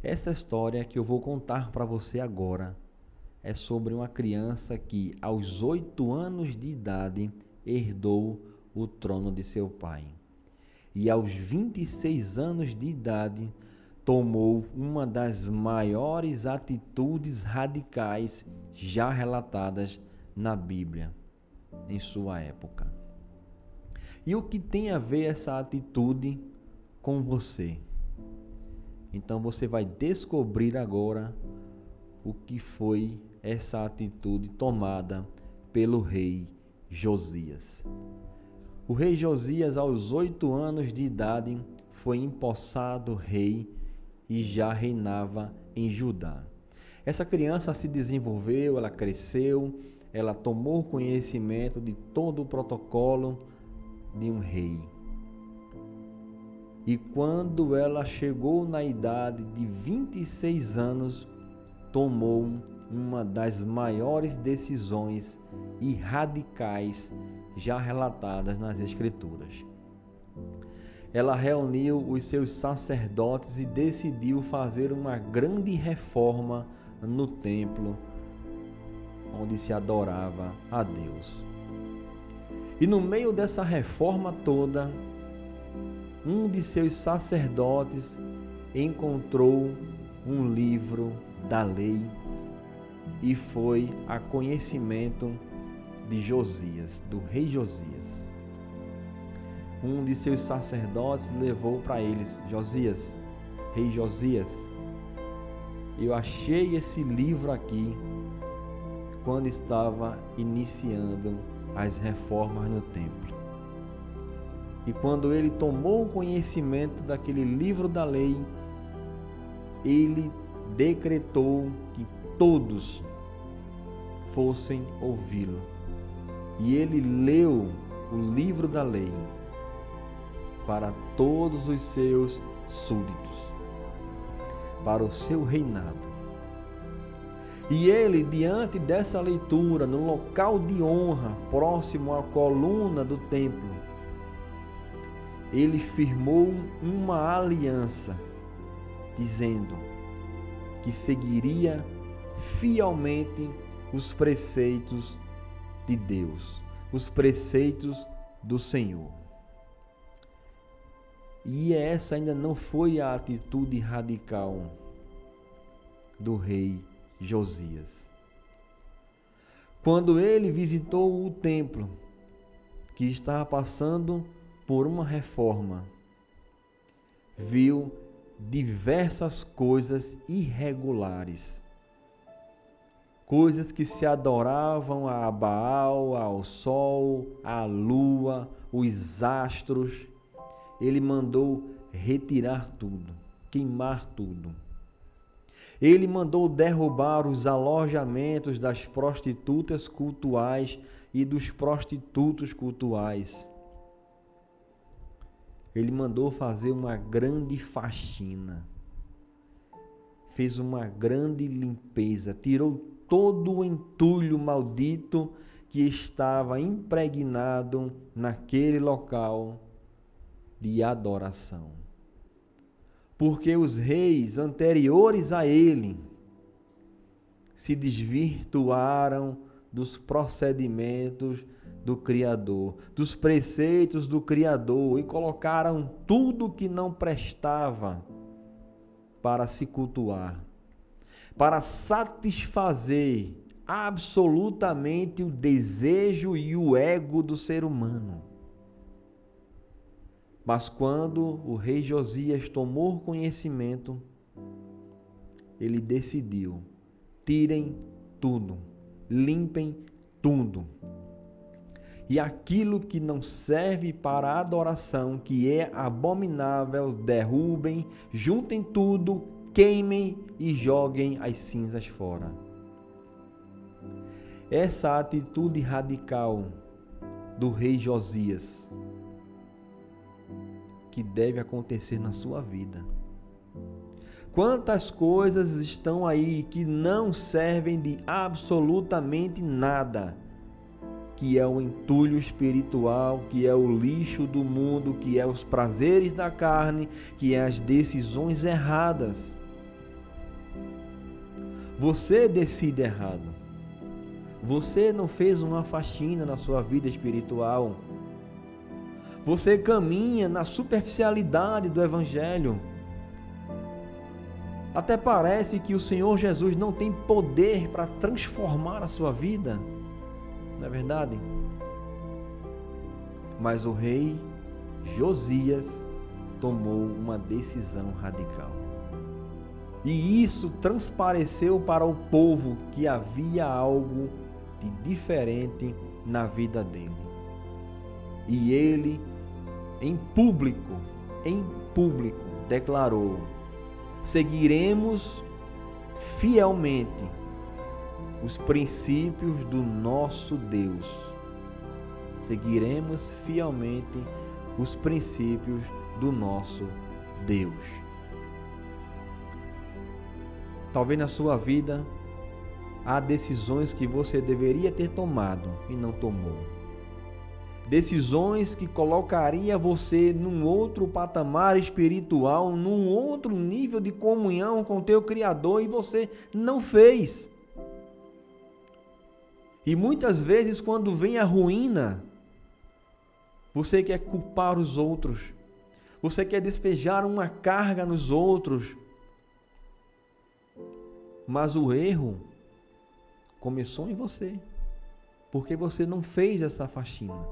Essa história que eu vou contar para você agora é sobre uma criança que, aos 8 anos de idade, herdou o trono de seu pai. E aos 26 anos de idade, tomou uma das maiores atitudes radicais já relatadas na Bíblia, em sua época. E o que tem a ver essa atitude com você? Então você vai descobrir agora o que foi essa atitude tomada pelo rei Josias. O rei Josias, aos 8 anos de idade, foi empossado rei e já reinava em Judá. Essa criança se desenvolveu, ela cresceu, ela tomou conhecimento de todo o protocolo de um rei. E quando ela chegou na idade de 26 anos, tomou uma das maiores decisões e radicais já relatadas nas Escrituras. Ela reuniu os seus sacerdotes e decidiu fazer uma grande reforma no templo onde se adorava a Deus. E no meio dessa reforma toda, um de seus sacerdotes encontrou um livro da lei e foi a conhecimento de Josias, do rei Josias. Um de seus sacerdotes levou para eles: Josias, rei Josias, eu achei esse livro aqui quando estava iniciando as reformas no templo. E quando ele tomou conhecimento daquele livro da lei, ele decretou que todos fossem ouvi-lo. E ele leu o livro da lei para todos os seus súditos, para o seu reinado. E ele, diante dessa leitura, no local de honra, próximo à coluna do templo, ele firmou uma aliança, dizendo que seguiria fielmente os preceitos de Deus, os preceitos do Senhor. E essa ainda não foi a atitude radical do rei Josias. Quando ele visitou o templo, que estava passando por uma reforma, viu diversas coisas irregulares, coisas que se adoravam a Baal, ao sol, à lua, os astros. Ele mandou retirar tudo, queimar tudo. Ele mandou derrubar os alojamentos das prostitutas cultuais e dos prostitutos cultuais. Ele mandou fazer uma grande faxina. Fez uma grande limpeza, tirou todo o entulho maldito que estava impregnado naquele local de adoração. Porque os reis anteriores a ele se desvirtuaram dos procedimentos do Criador, dos preceitos do Criador, e colocaram tudo que não prestava para se cultuar, para satisfazer absolutamente o desejo e o ego do ser humano. Mas quando o rei Josias tomou conhecimento, ele decidiu: tirem tudo, limpem tudo. E aquilo que não serve para a adoração, que é abominável, derrubem, juntem tudo, queimem e joguem as cinzas fora. Essa atitude radical do rei Josias, que deve acontecer na sua vida. Quantas coisas estão aí que não servem de absolutamente nada, que é o entulho espiritual, que é o lixo do mundo, que é os prazeres da carne, que é as decisões erradas. Você decide errado. Você não fez uma faxina na sua vida espiritual. Você caminha na superficialidade do Evangelho. Até parece que o Senhor Jesus não tem poder para transformar a sua vida. Não é verdade? Mas o rei Josias tomou uma decisão radical. E isso transpareceu para o povo que havia algo de diferente na vida dele. E ele, em público, declarou: seguiremos fielmente os princípios do nosso Deus. Seguiremos fielmente os princípios do nosso Deus. Talvez na sua vida há decisões que você deveria ter tomado e não tomou. Decisões que colocaria você num outro patamar espiritual, num outro nível de comunhão com o teu Criador, e você não fez. E muitas vezes, quando vem a ruína, você quer culpar os outros, você quer despejar uma carga nos outros, mas o erro começou em você, porque você não fez essa faxina,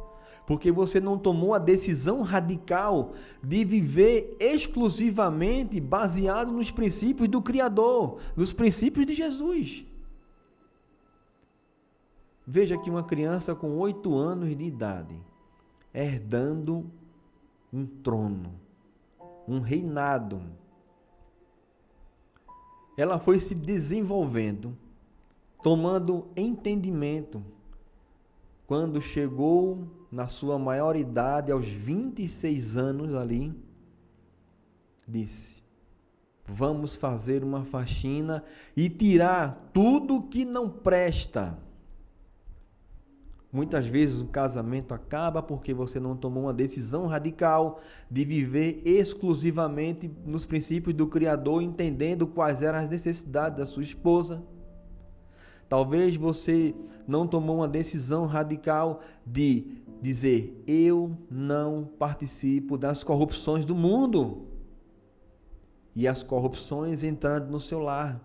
porque você não tomou a decisão radical de viver exclusivamente baseado nos princípios do Criador, nos princípios de Jesus. Veja que uma criança com 8 anos de idade, herdando um trono, um reinado, ela foi se desenvolvendo, tomando entendimento. Quando chegou na sua maioridade, aos 26 anos ali, disse: vamos fazer uma faxina e tirar tudo que não presta. Muitas vezes o casamento acaba porque você não tomou uma decisão radical de viver exclusivamente nos princípios do Criador, entendendo quais eram as necessidades da sua esposa. Talvez você não tomou uma decisão radical de dizer: eu não participo das corrupções do mundo. E as corrupções entrando no seu lar.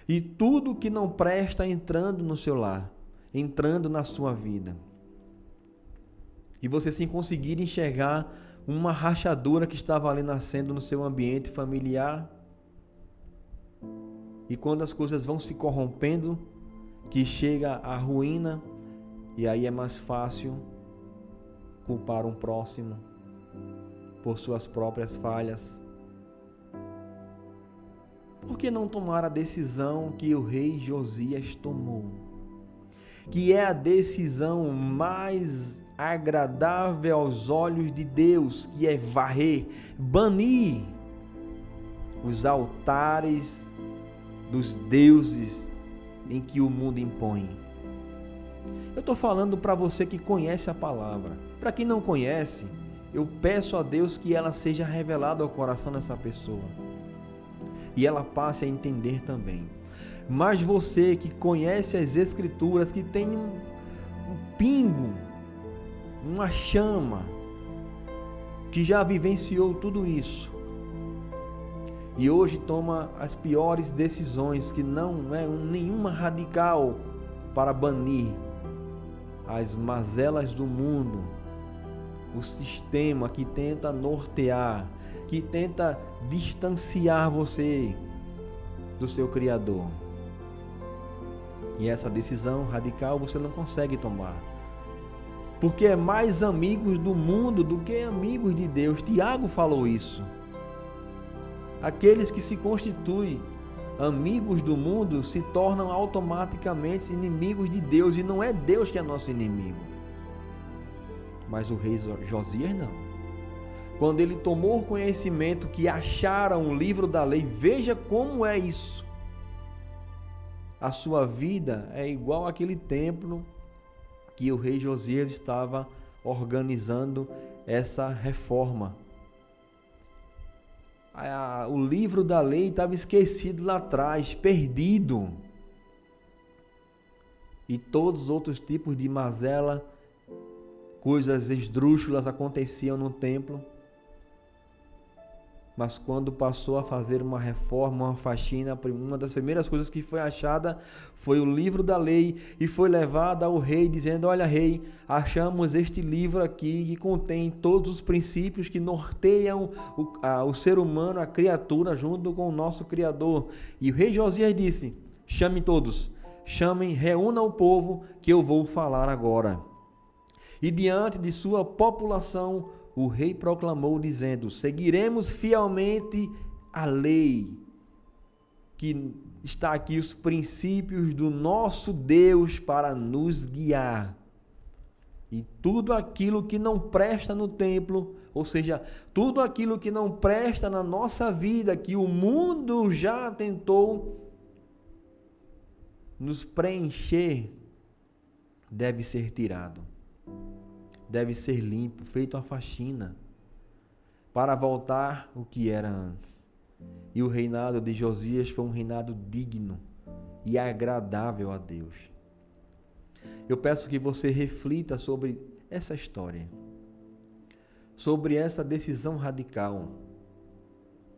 E tudo que não presta entrando no seu lar, entrando na sua vida. E você, sem conseguir enxergar uma rachadura que estava ali nascendo no seu ambiente familiar. E quando as coisas vão se corrompendo, que chega a ruína, e aí é mais fácil culpar um próximo por suas próprias falhas. Por que não tomar a decisão que o rei Josias tomou? Que é a decisão mais agradável aos olhos de Deus, que é varrer, banir os altares dos deuses em que o mundo impõe. Eu estou falando para você que conhece a palavra. Para quem não conhece, eu peço a Deus que ela seja revelada ao coração dessa pessoa e ela passe a entender também. Mas você que conhece as Escrituras, que tem um pingo, uma chama, que já vivenciou tudo isso e hoje toma as piores decisões, que não é nenhuma radical para banir as mazelas do mundo, o sistema que tenta nortear, que tenta distanciar você do seu Criador. E essa decisão radical você não consegue tomar, porque é mais amigos do mundo do que amigos de Deus. Tiago falou isso. Aqueles que se constituem amigos do mundo se tornam automaticamente inimigos de Deus, e não é Deus que é nosso inimigo. Mas o rei Josias não. Quando ele tomou conhecimento que acharam o livro da lei, veja como é isso. A sua vida é igual àquele templo que o rei Josias estava organizando essa reforma. o livro da lei estava esquecido lá atrás, perdido. E todos os outros tipos de mazela, coisas esdrúxulas aconteciam no templo. Mas quando passou a fazer uma reforma, uma faxina, uma das primeiras coisas que foi achada foi o livro da lei e foi levada ao rei, dizendo: olha, rei, achamos este livro aqui que contém todos os princípios que norteiam o ser humano, a criatura, junto com o nosso Criador. E o rei Josias disse: chame todos, reúna o povo que eu vou falar agora. E diante de sua população, o rei proclamou, dizendo: seguiremos fielmente a lei, que está aqui os princípios do nosso Deus para nos guiar. E tudo aquilo que não presta no templo, ou seja, tudo aquilo que não presta na nossa vida, que o mundo já tentou nos preencher, deve ser tirado. Deve ser limpo, feito a faxina, para voltar o que era antes. E o reinado de Josias foi um reinado digno e agradável a Deus. Eu peço que você reflita sobre essa história, sobre essa decisão radical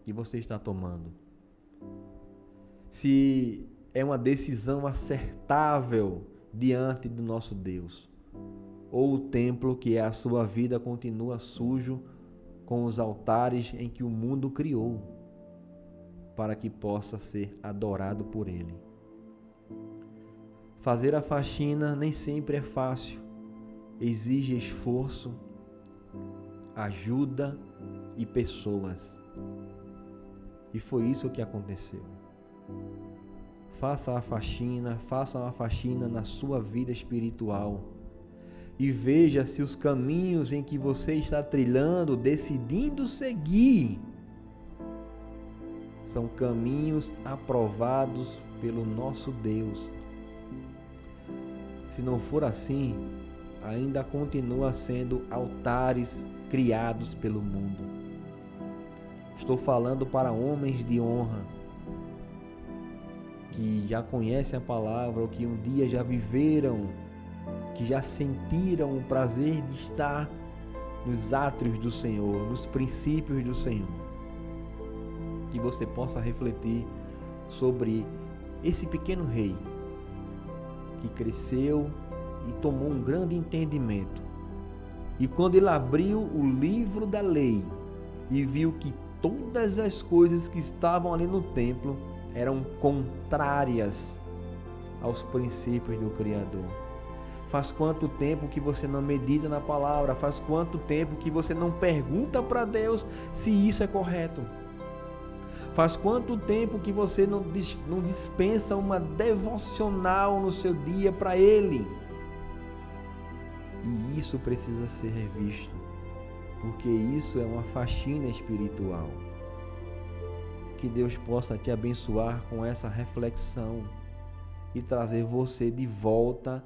que você está tomando. Se é uma decisão acertável diante do nosso Deus, ou o templo que é a sua vida continua sujo com os altares em que o mundo criou para que possa ser adorado por ele. Fazer a faxina nem sempre é fácil, exige esforço, ajuda e pessoas. E foi isso que aconteceu. Faça uma faxina na sua vida espiritual. E veja se os caminhos em que você está trilhando, decidindo seguir, são caminhos aprovados pelo nosso Deus. Se não for assim, ainda continua sendo altares criados pelo mundo. Estou falando para homens de honra, que já conhecem a palavra, ou que um dia já viveram, que já sentiram o prazer de estar nos átrios do Senhor, nos princípios do Senhor. Que você possa refletir sobre esse pequeno rei que cresceu e tomou um grande entendimento. E quando ele abriu o livro da lei e viu que todas as coisas que estavam ali no templo eram contrárias aos princípios do Criador. Faz quanto tempo que você não medita na palavra? Faz quanto tempo que você não pergunta para Deus se isso é correto? Faz quanto tempo que você não dispensa uma devocional no seu dia para Ele? E isso precisa ser revisto, porque isso é uma faxina espiritual. Que Deus possa te abençoar com essa reflexão e trazer você de volta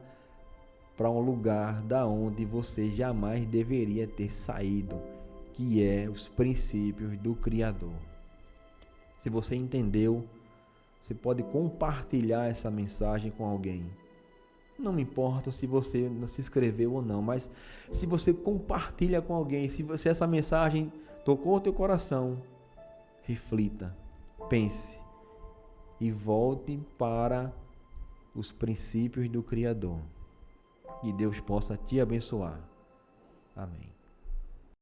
para um lugar da onde você jamais deveria ter saído, que é os princípios do Criador. Se você entendeu, você pode compartilhar essa mensagem com alguém. Não me importa se você não se inscreveu ou não, mas se você compartilha com alguém, se essa mensagem tocou o teu coração, reflita, pense e volte para os princípios do Criador. Que Deus possa te abençoar. Amém.